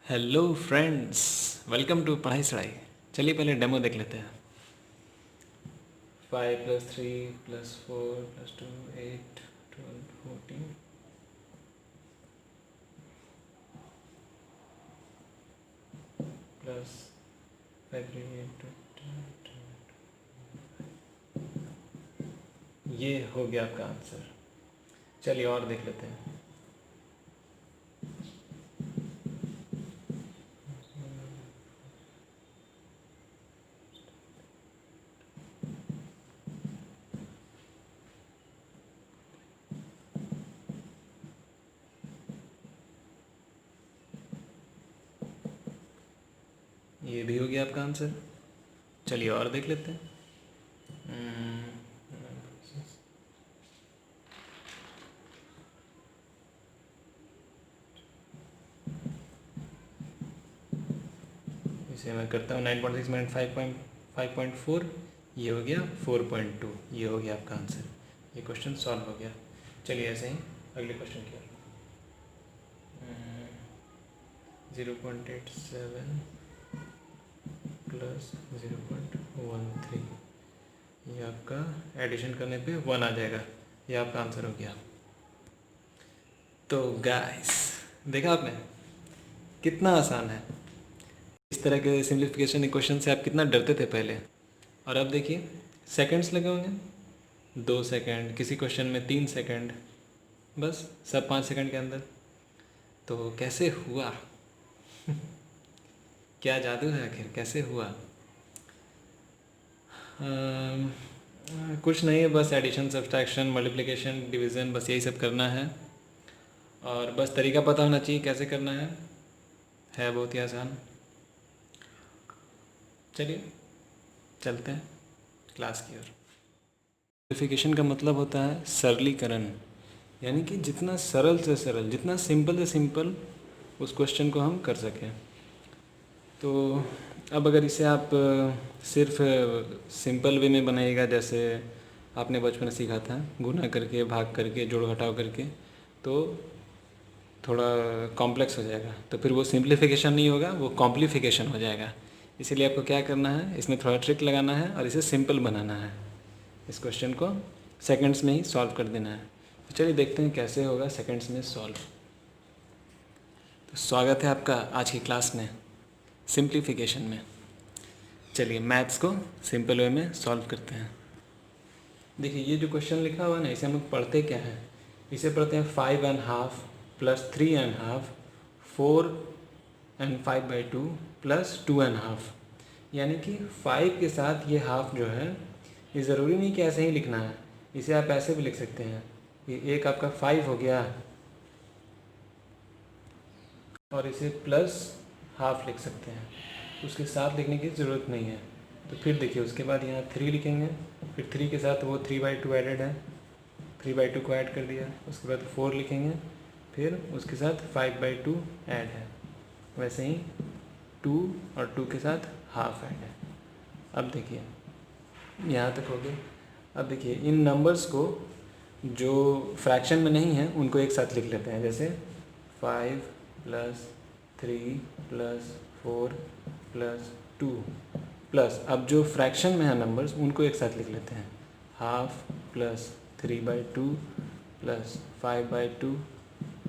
Hello friends, welcome to पढ़ाई सढ़ाई। चलिए पहले डेमो देख लेते हैं। 5 + 3 + 4 + 2 8 12 14 प्लस 5 3 8 ये हो गया आपका आंसर। चलिए और देख लेते हैं। ये भी हो गया आपका आंसर। चलिए और देख लेते हैं। इसे मैं करता हूँ 9.6 - 5.4। ये हो गया 4.2। ये हो गया आपका आंसर। ये क्वेश्चन सॉल्व हो गया। चलिए ऐसे ही अगले क्वेश्चन की ओर। 0.87 प्लस 0.13, ये आपका एडिशन करने पे 1 आ जाएगा। ये आपका आंसर हो गया। तो गाइस, देखा आपने कितना आसान है। इस तरह के सिंप्लीफिकेशन इक्वेशन से आप कितना डरते थे पहले, और अब देखिए सेकंड्स लगे होंगे। 2 सेकंड, किसी क्वेश्चन में 3 सेकंड, बस सब 5 सेकंड के अंदर। तो कैसे हुआ? क्या जादू है आखिर, कैसे हुआ? कुछ नहीं है, बस एडिशन, सब्सट्रैक्शन, मल्टीप्लिकेशन, डिवीज़न, बस यही सब करना है। और बस तरीका पता होना चाहिए कैसे करना है बहुत ही आसान। चलिए चलते हैं क्लास की ओर। सिंप्लीफिकेशन का मतलब होता है सरलीकरण, यानी कि जितना सरल से सरल, जितना सिंपल से सिंपल उस क्वेश्चन को हम कर सकें। तो अब अगर इसे आप सिर्फ सिंपल वे में बनाइएगा, जैसे आपने बचपन में सीखा था, गुना करके, भाग करके, जोड़ घटाव करके, तो थोड़ा कॉम्प्लेक्स हो जाएगा। तो फिर वो सिंप्लीफिकेशन नहीं होगा, वो कॉम्प्लीफिकेशन हो जाएगा। इसीलिए आपको क्या करना है, इसमें थोड़ा ट्रिक लगाना है और इसे सिंपल बनाना है। इस क्वेश्चन को सेकंड्स में ही सॉल्व कर देना है। तो चलिए देखते हैं कैसे होगा सेकंड्स में सॉल्व। तो स्वागत है आपका आज की क्लास में, सिंप्लीफिकेशन में। चलिए मैथ्स को सिंपल वे में सॉल्व करते हैं। देखिए ये जो क्वेश्चन लिखा हुआ है ना, इसे हम लोग पढ़ते क्या हैं? इसे पढ़ते हैं 5½ + 3½ 4√5/2 + 2½ यानी कि 5 के साथ ये हाफ जो है, ये ज़रूरी नहीं कि ऐसे ही लिखना है। इसे आप ऐसे भी लिख सकते हैं कि एक आपका 5 हो गया और इसे प्लस हाफ लिख सकते हैं। उसके साथ लिखने की ज़रूरत नहीं है। तो फिर देखिए उसके बाद यहाँ 3 लिखेंगे, फिर 3 के साथ वो 3/2 एडेड है, 3/2 को ऐड कर दिया। उसके बाद 4 लिखेंगे, फिर उसके साथ 5/2 ऐड है। वैसे ही 2 और 2 के साथ हाफ ऐड है। अब देखिए यहाँ तक हो गया। अब देखिए इन नंबर्स को जो फ्रैक्शन में नहीं है उनको एक साथ लिख लेते हैं, जैसे 5 + 3 + 4 + 2 प्लस, अब जो फ्रैक्शन में है नंबर्स उनको एक साथ लिख लेते हैं, हाफ + 3/2 + 5/2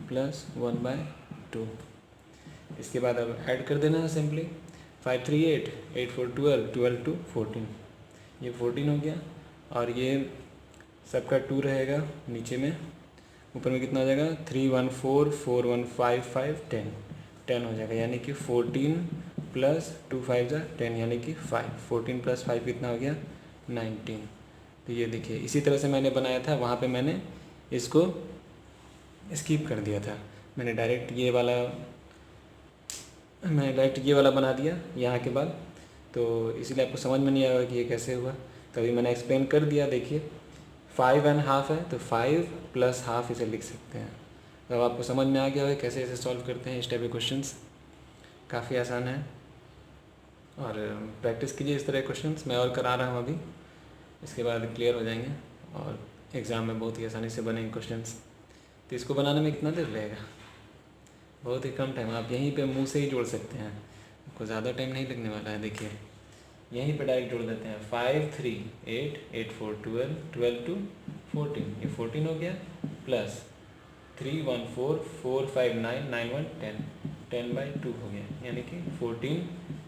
+ 1/2। इसके बाद अब ऐड कर देना है सिंपली। 5 3 8, 8 4 12, 12 2 14, ये 14 हो गया। और ये सबका 2 रहेगा नीचे में, ऊपर में कितना हो जाएगा, 3 1 4 4 1 5 5 10, 10 हो जाएगा। यानी कि 14 + 2 5 = 10, यानी कि 5। 14 + 5 कितना हो गया, 19। तो ये देखिए इसी तरह से मैंने बनाया था, वहाँ पे मैंने इसको स्किप कर दिया था। मैंने डायरेक्ट ये वाला बना दिया यहाँ के बाद। तो इसीलिए आपको समझ में नहीं आएगा कि ये कैसे हुआ। तो अभी मैंने एक्सप्लेन कर दिया। देखिए 5½ है तो 5 + हाफ इसे लिख सकते हैं। तो अब आपको समझ में आ गया होगा कैसे इसे सॉल्व करते हैं। इस टाइप के क्वेश्चंस काफ़ी आसान है, और प्रैक्टिस कीजिए इस तरह के क्वेश्चंस। मैं और करा रहा हूँ अभी, इसके बाद क्लियर हो जाएंगे और एग्ज़ाम में बहुत ही आसानी से बनेंगे क्वेश्चंस। तो इसको बनाने में कितना देर लगेगा? बहुत ही कम टाइम, आप यहीं पे मुंह से ही जोड़ सकते हैं, आपको ज़्यादा टाइम नहीं लगने वाला है। देखिए यहीं पे डायरेक्ट जोड़ देते हैं। 5 3 8 8 4 12 12 2 14, ये 14 हो गया, प्लस 3 1 4 4 5 9 9 1 10 10/2 हो गया, यानी कि 14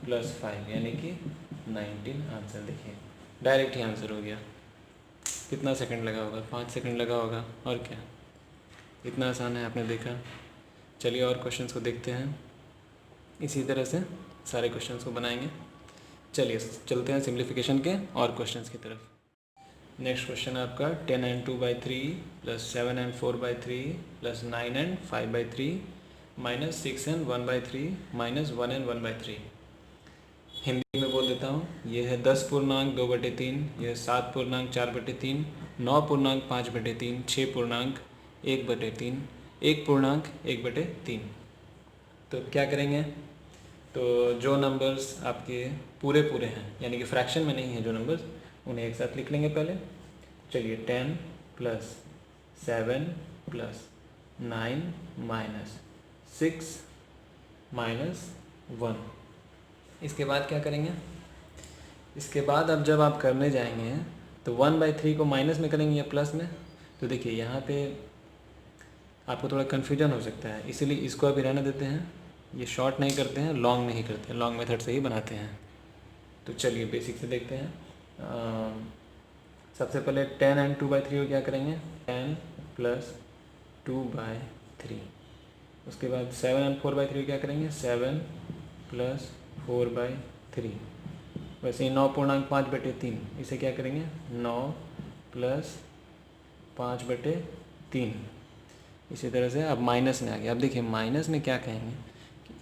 + 5 यानी कि 19 आंसर। देखिए डायरेक्ट ही आंसर हो गया। कितना सेकंड लगा होगा? 5 सेकंड लगा होगा, और क्या, इतना आसान है, आपने देखा। चलिए और क्वेश्चंस को देखते हैं। इसी तरह से सारे क्वेश्चंस को बनाएंगे। चलिए चलते हैं सिंप्लीफिकेशन के और क्वेश्चंस की तरफ। नेक्स्ट क्वेश्चन है आपका 10n2/3 + 7n4/3 + 9n5/3 - 6n1/3 - 1n1/3। Hindi में बोल देता हूँ। ये है 10 पूर्णांक 2/3, यह है 7 पूर्णांक 4/3, 9 पूर्णांक 5/3, 6 पूर्णांक 1/3, 1 पूर्णांक 1/3। तो क्या करेंगे? तो जो नंबर्स आपके पूरे पूरे हैं, यानी कि फ्रैक्शन में नहीं है जो नंबर्स, उन्हें एक साथ लिख लेंगे पहले। चलिए 10 + 7 + 9 - 6 - 1। इसके बाद क्या करेंगे? इसके बाद अब जब आप करने जाएंगे तो 1/3 को माइनस में करेंगे या प्लस में? तो देखिए यहाँ पे आपको थोड़ा कन्फ्यूजन हो सकता है, इसीलिए इसको अभी रहने देते हैं। ये शॉर्ट नहीं करते हैं, लॉन्ग में ही करते हैं, लॉन्ग मेथड से ही बनाते हैं। तो चलिए बेसिक से देखते हैं। सबसे पहले 10n2/3 को क्या करेंगे? 10 + 2/3। उसके बाद 7n4/3 को क्या करेंगे? 7 + 4/3। वैसे ही 9 पूर्णांक 5/3, इसे क्या करेंगे? 9 + 5/3। इसी तरह से अब माइनस में आ गया। अब देखिए माइनस में क्या कहेंगे,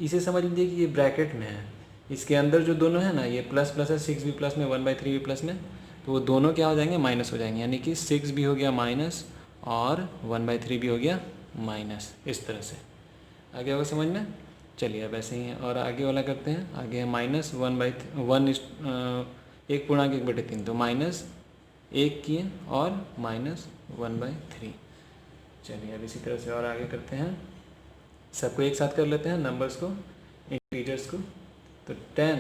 इसे समझ लीजिए कि ये ब्रैकेट में है, इसके अंदर जो दोनों है ना, ये प्लस प्लस है, 6 भी प्लस में, 1/3 भी प्लस में, तो वो दोनों क्या हो जाएंगे? माइनस हो जाएंगे, यानी कि 6 भी हो गया माइनस और 1/3 भी हो गया माइनस। इस तरह से आगे होगा समझ में। चलिए अब ऐसे ही है, और आगे वाला करते हैं। आगे है -1/1, 1 पूर्णांक 1/3, तो -1 किए और -1/3। चलिए अब इसी तरह से और आगे करते हैं। सबको एक साथ कर लेते हैं, नंबर्स को, इंटीजर्स को। तो 10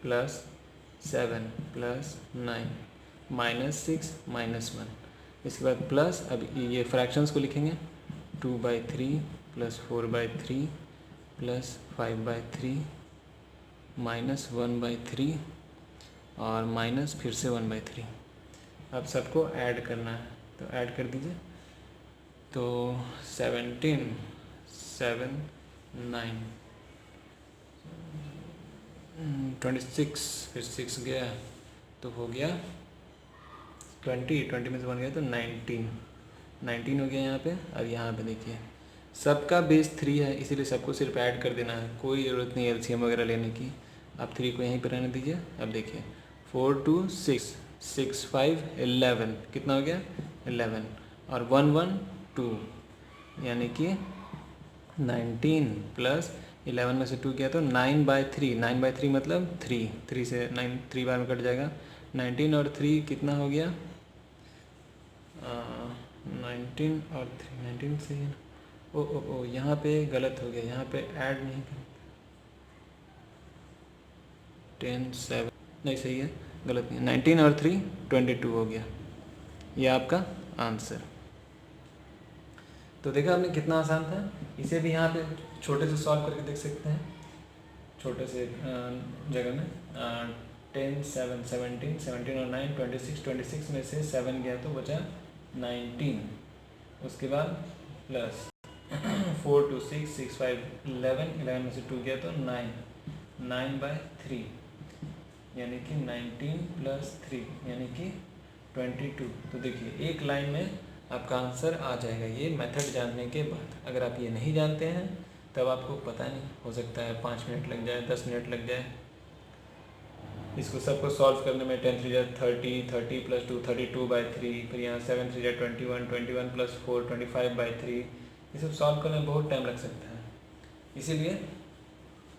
+ 7 + 9 - 6 - 1। इसके बाद प्लस, अब ये फ्रैक्शंस को लिखेंगे। 2/3 + 4/3 + 5/3 - 1/3 और माइनस फिर से 1/3। अब सबको ऐड करना है, तो ऐड कर दीजिए। तो 17 7 9 26, फिर 6 गया तो हो गया 20 में से 1 गया तो 19 हो गया यहाँ पे। अब यहाँ पे देखिए सबका बेस 3 है, इसीलिए सबको सिर्फ ऐड कर देना है, कोई ज़रूरत नहीं है एलसीएम वगैरह लेने की। आप 3 को यहीं पर रहने दीजिए। अब देखिए 4 2 6 6 5 11, कितना हो गया? 11, और 1 1 2, यानी कि 19 + 11 में से 2 किया तो 9/3। 9/3 मतलब 3 से 9 3 बार में कट जाएगा। 19 और 3 कितना हो गया? 19 और 3, 19 से ही, ओ यहाँ पे गलत हो गया, यहाँ पे ऐड नहीं कर, 10 7 नहीं, सही है, गलत नहीं। 19 और 3 22 हो गया, ये आपका आंसर। तो देखा आपने कितना आसान था। इसे भी यहाँ पे छोटे से सॉल्व करके देख सकते हैं, छोटे से जगह में। 10 7 17 17 और 9 26, 26 में से 7 गया तो बचा 19। उसके बाद प्लस 4 2 6 6 5 11, 11 में से 2 गया तो 9/3, यानी कि 19 + 3 यानी कि 22। तो देखिए एक लाइन में आपका आंसर आ जाएगा, ये मेथड जानने के बाद। अगर आप ये नहीं जानते हैं तब आपको पता नहीं, हो सकता है 5 मिनट लग जाए, 10 मिनट लग जाए इसको सबको सॉल्व करने में। 10 3 30, 30 + 2 32/3, फिर यहाँ 7 3 21, 21 + 4 25/3, ये सब सॉल्व करने में बहुत टाइम लग सकता है। इसीलिए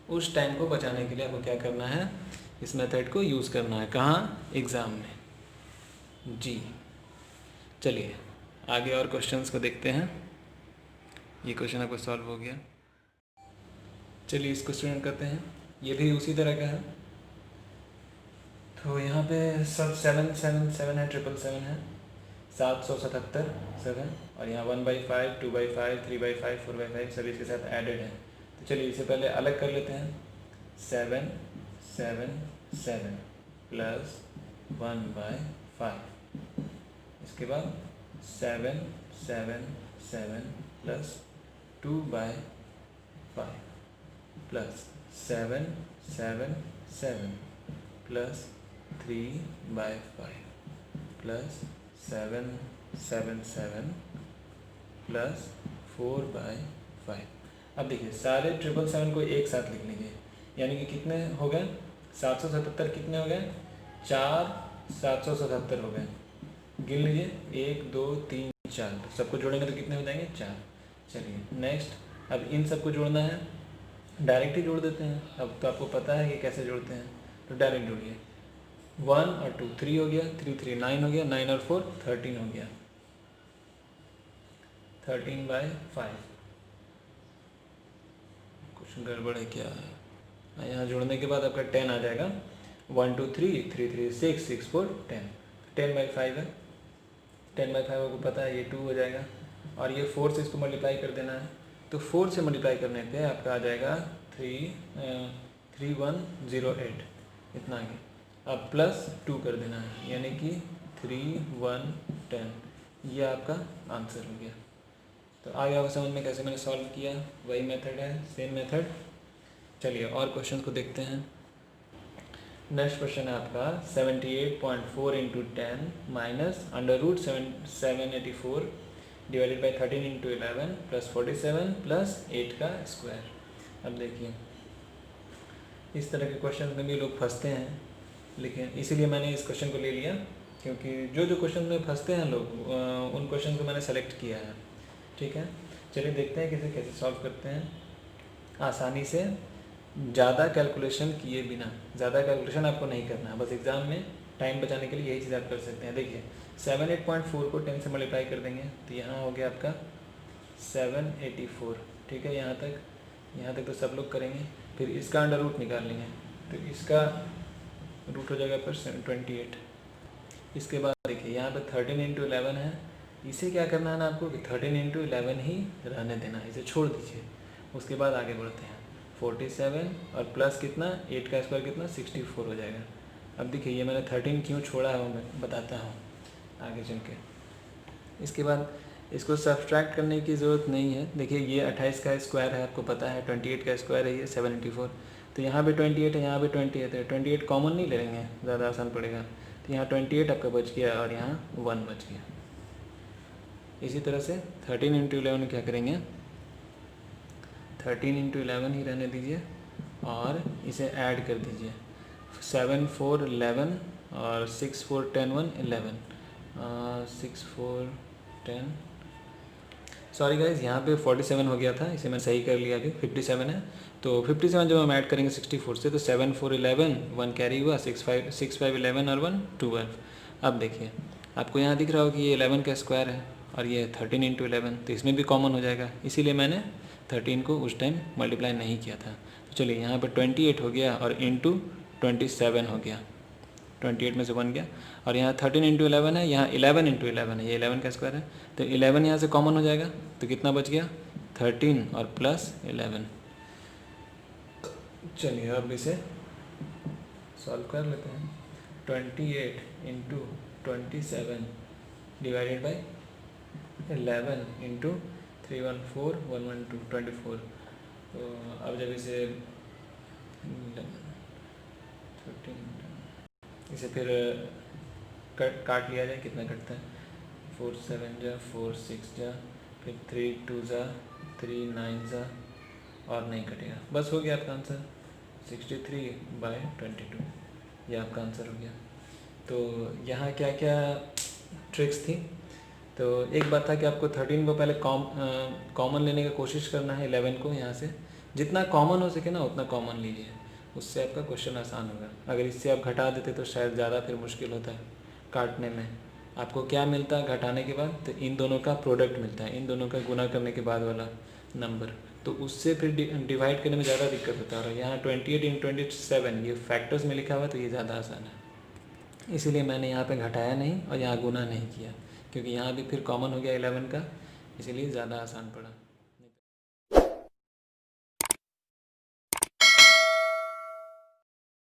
उस टाइम को बचाने के लिए आपको क्या करना है? इस मेथड को यूज़ करना है। कहाँ? एग्ज़ाम में। जी चलिए आगे और क्वेश्चंस को देखते हैं। ये क्वेश्चन आपका सॉल्व हो गया। चलिए इसको स्टूडेंट करते हैं, ये भी उसी तरह का है। तो यहाँ पे सब 777 है, 777 है, 777 सब है, और यहाँ 1/5, 2/5, 3/5, 4/5 सभी इसके साथ एडेड है। तो चलिए इसे पहले अलग कर लेते हैं। 7 7 7 प्लस 1/5, इसके बाद 7 7 7 plus 2/5 plus 7 7 7 plus 3/5 plus 7 7 7 plus 4/5। अब देखिए सारे 777 को एक साथ लिख लीजिए, यानी कि कितने हो गए, 777 कितने हो गए, 4 777 हो गए। गिन लीजिए 1 2 3 4, तो सबको जोड़ेंगे तो कितने हो जाएंगे, 4। चलिए नेक्स्ट, अब इन सबको जोड़ना है, डायरेक्ट ही जोड़ देते हैं। अब तो आपको पता है कि कैसे जोड़ते हैं, तो डायरेक्ट जोड़िए। 1 और 2 3 हो गया, 3 3 9 हो गया, 9 और 4 13 हो गया, 13/5। कुछ गड़बड़ है क्या, यहाँ जोड़ने के बाद आपका 10 आ जाएगा। 1 2 3 3 3 6 6 4 10, 10/5 है। 10/5 आपको पता है, ये 2 हो जाएगा, और ये 4 से इसको मल्टीप्लाई कर देना है। तो 4 से मल्टीप्लाई करने पे आपका आ जाएगा 3108, इतना आगे। अब प्लस 2 कर देना है, यानी कि 3110, ये आपका आंसर हो गया। तो आ गया समझ में कैसे मैंने सॉल्व किया, वही मेथड है, सेम मेथड। चलिए और क्वेश्चन को देखते हैं। नेक्स्ट क्वेश्चन है आपका 78.4 into 10 minus √784 divided by 13 into 11 plus 47 plus 8 का स्क्वायर। अब देखिए इस तरह के क्वेश्चन में भी लोग फंसते हैं, लेकिन इसीलिए मैंने इस क्वेश्चन को ले लिया, क्योंकि जो जो क्वेश्चन में फंसते हैं लोग उन क्वेश्चन को मैंने सेलेक्ट किया है। ठीक है, चलिए देखते हैं कैसे कैसे सॉल्व करते हैं आसानी से, ज़्यादा कैलकुलेशन किए बिना। ज़्यादा कैलकुलेशन आपको नहीं करना है, बस एग्ज़ाम में टाइम बचाने के लिए यही चीज़ आप कर सकते हैं। देखिए 78.4 को 10 से मल्टीप्लाई कर देंगे, तो यहाँ हो गया आपका 784। ठीक है, यहाँ तक तो सब लोग करेंगे। फिर इसका अंडर रूट निकाल लेंगे, तो इसका रूट हो जाएगा पर 28। इसके बाद देखिए यहाँ पर 13 इंटू 11 है, इसे क्या करना है ना आपको, 13 इंटू 11 ही रहने देना है, इसे छोड़ दीजिए। उसके बाद आगे बढ़ते हैं, 47 और प्लस कितना, 8 का स्क्वायर कितना, 64 हो जाएगा। अब देखिए ये मैंने 13 क्यों छोड़ा है वो मैं बताता हूँ आगे चल के। इसके बाद इसको सब्सट्रैक्ट करने की ज़रूरत नहीं है। देखिए ये 28 का स्क्वायर है, आपको पता है, 28 का स्क्वायर है ये 784। तो यहाँ पे 28 है, यहाँ पे 28 है, 28 कॉमन नहीं ले लेंगे, ज़्यादा आसान पड़ेगा। तो यहाँ 28 आपका बच गया और यहाँ 1 बच गया। इसी तरह से 13 इंटू 11 क्या करेंगे, 13 इंटू 11 ही रहने दीजिए और इसे ऐड कर दीजिए। 7 4 11 और 6 4 10 1 11, 6 4 10, सॉरी गाइज यहाँ पे 47 हो गया था, इसे मैं सही कर लिया। अभी 57 है, तो 57 जब हम ऐड करेंगे 64 से, तो 7 4 11, 1 कैरी हुआ, 6 5 11 और 1 12। अब देखिए आपको यहाँ दिख रहा हो कि ये 11 का स्क्वायर है और ये 13 इंटू 11, तो इसमें भी कॉमन हो जाएगा, इसीलिए मैंने 13 को उस टाइम मल्टीप्लाई नहीं किया था। तो चलिए यहाँ पर 28 हो गया और इंटू 27 हो गया, 28 में से 1 गया, और यहाँ 13 इंटू 11 है, यहाँ 11 इंटू 11 है, ये 11 का स्क्वायर है, तो 11 यहाँ से कॉमन हो जाएगा, तो कितना बच गया, 13 और प्लस 11। चलिए अब इसे सॉल्व कर लेते हैं। 28 इंटू 27 डिवाइडेड बाई 11 इंटू 314 112 24। तो अब जब इसे 13 इसे फिर काट लिया जाए, कितना कटता है, 4 7 जा 4 6 जा, फिर 3 2 जा 3 9 जा, और नहीं कटेगा, बस हो गया आपका आंसर 63/22, ये आपका आंसर हो गया। तो यहाँ क्या क्या ट्रिक्स थी, तो एक बात था कि आपको 13 को पहले कॉमन लेने की कोशिश करना है, 11 को यहाँ से जितना कॉमन हो सके ना उतना कॉमन लीजिए, उससे आपका क्वेश्चन आसान होगा। अगर इससे आप घटा देते तो शायद ज़्यादा फिर मुश्किल होता है काटने में, आपको क्या मिलता है घटाने के बाद? तो इन दोनों का प्रोडक्ट मिलता है, इन दोनों का गुना करने के बाद वाला नंबर। तो उससे फिर डिवाइड करने में ज़्यादा दिक्कत होता है। और यहाँ 28 इन 27 ये फैक्टर्स में लिखा हुआ तो ये ज़्यादा आसान है, इसीलिए मैंने यहाँ पे घटाया नहीं और यहाँ गुना नहीं किया, क्योंकि यहाँ भी फिर कॉमन हो गया 11 का, इसीलिए ज़्यादा आसान पड़ा।